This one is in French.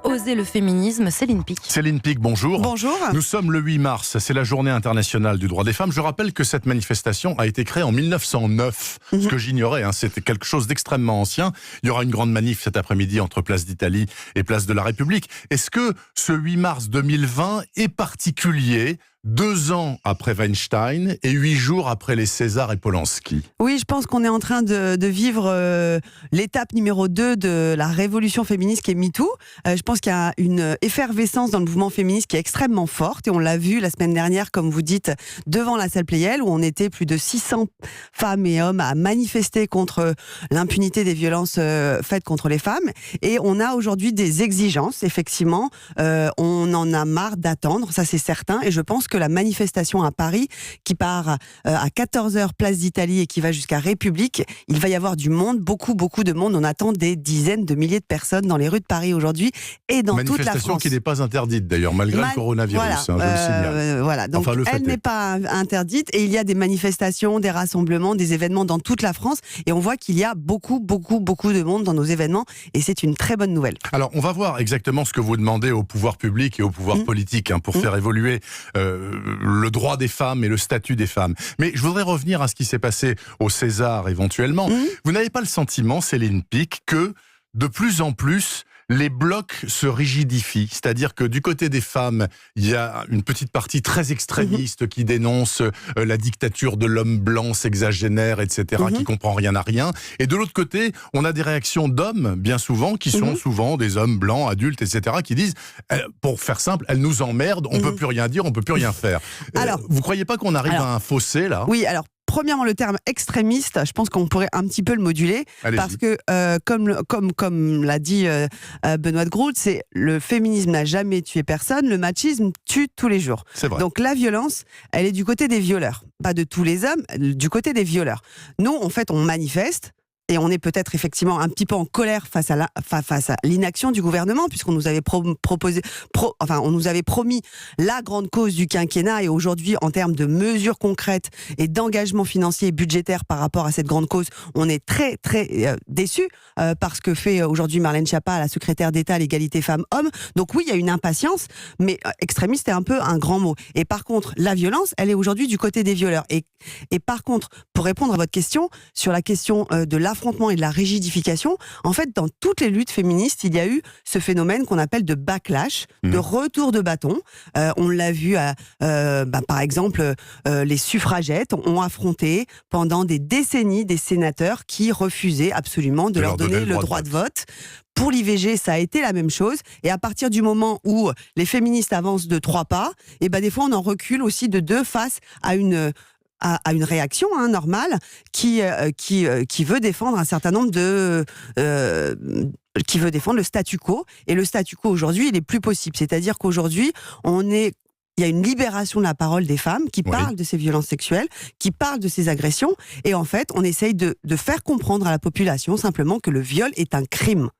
Oser le féminisme, Céline Pic. Céline Pic, bonjour. Bonjour. Nous sommes le 8 mars, c'est la journée internationale du droit des femmes. Je rappelle que cette manifestation a été créée en 1909, ce que j'ignorais, c'était quelque chose d'extrêmement ancien. Il y aura une grande manif cet après-midi entre Place d'Italie et Place de la République. Est-ce que ce 8 mars 2020 est particulier, 2 ans après Weinstein et 8 jours après les César et Polanski? Oui, je pense qu'on est en train de vivre l'étape numéro 2 de la révolution féministe qui est MeToo. Je pense qu'il y a une effervescence dans le mouvement féministe qui est extrêmement forte et on l'a vu la semaine dernière, comme vous dites, devant la salle Pleyel où on était plus de 600 femmes et hommes à manifester contre l'impunité des violences faites contre les femmes. Et on a aujourd'hui des exigences, effectivement. On en a marre d'attendre, ça c'est certain. Et je pense que la manifestation à Paris, qui part à 14h place d'Italie et qui va jusqu'à République, il va y avoir du monde, beaucoup de monde. On attend des dizaines de milliers de personnes dans les rues de Paris aujourd'hui et dans toute la France. Manifestation qui n'est pas interdite d'ailleurs, malgré le coronavirus, voilà, je le signale. Voilà, donc enfin, elle n'est pas interdite et il y a des manifestations, des rassemblements, des événements dans toute la France et on voit qu'il y a beaucoup de monde dans nos événements et c'est une très bonne nouvelle. Alors, on va voir exactement ce que vous demandez au pouvoir public et au pouvoir politique pour faire évoluer le droit des femmes et le statut des femmes. Mais je voudrais revenir à ce qui s'est passé au César éventuellement. Vous n'avez pas le sentiment, Céline Pic, que de plus en plus les blocs se rigidifient, c'est-à-dire que du côté des femmes, il y a une petite partie très extrémiste qui dénonce la dictature de l'homme blanc sexagénaire, etc., qui comprend rien à rien. Et de l'autre côté, on a des réactions d'hommes, bien souvent, qui sont souvent des hommes blancs, adultes, etc., qui disent, pour faire simple, elles nous emmerdent, on peut plus rien dire, on peut plus rien faire. Alors, vous croyez pas qu'on arrive à un fossé, là ? Oui, alors, premièrement, le terme extrémiste, je pense qu'on pourrait un petit peu le moduler. Parce que, comme l'a dit Benoît de Groot, c'est le féminisme n'a jamais tué personne, le machisme tue tous les jours. C'est vrai. Donc la violence, elle est du côté des violeurs. Pas de tous les hommes, du côté des violeurs. Nous, en fait, on manifeste. Et on est peut-être effectivement un petit peu en colère face à l'inaction du gouvernement, puisqu'on nous avait on nous avait promis la grande cause du quinquennat. Et aujourd'hui, en termes de mesures concrètes et d'engagement financier et budgétaire par rapport à cette grande cause, on est très déçus par ce que fait aujourd'hui Marlène Schiappa, la secrétaire d'État à l'égalité femmes-hommes. Donc oui, il y a une impatience, mais extrémiste est un peu un grand mot. Et par contre, la violence, elle est aujourd'hui du côté des violeurs. Et par contre, pour répondre à votre question, sur la question de l'affrontement et de la rigidification, en fait, dans toutes les luttes féministes, il y a eu ce phénomène qu'on appelle de backlash, de retour de bâton. On l'a vu, par exemple, les suffragettes ont affronté pendant des décennies des sénateurs qui refusaient absolument de leur donner le droit de vote. Pour l'IVG, ça a été la même chose. Et à partir du moment où les féministes avancent de 3 pas, et des fois on en recule aussi de 2 face à une réaction normale qui veut défendre un certain nombre qui veut défendre le statu quo. Et le statu quo aujourd'hui, il est plus possible. C'est-à-dire qu'aujourd'hui, il y a une libération de la parole des femmes qui parlent de ces violences sexuelles, qui parlent de ces agressions. Et en fait, on essaye de faire comprendre à la population simplement que le viol est un crime.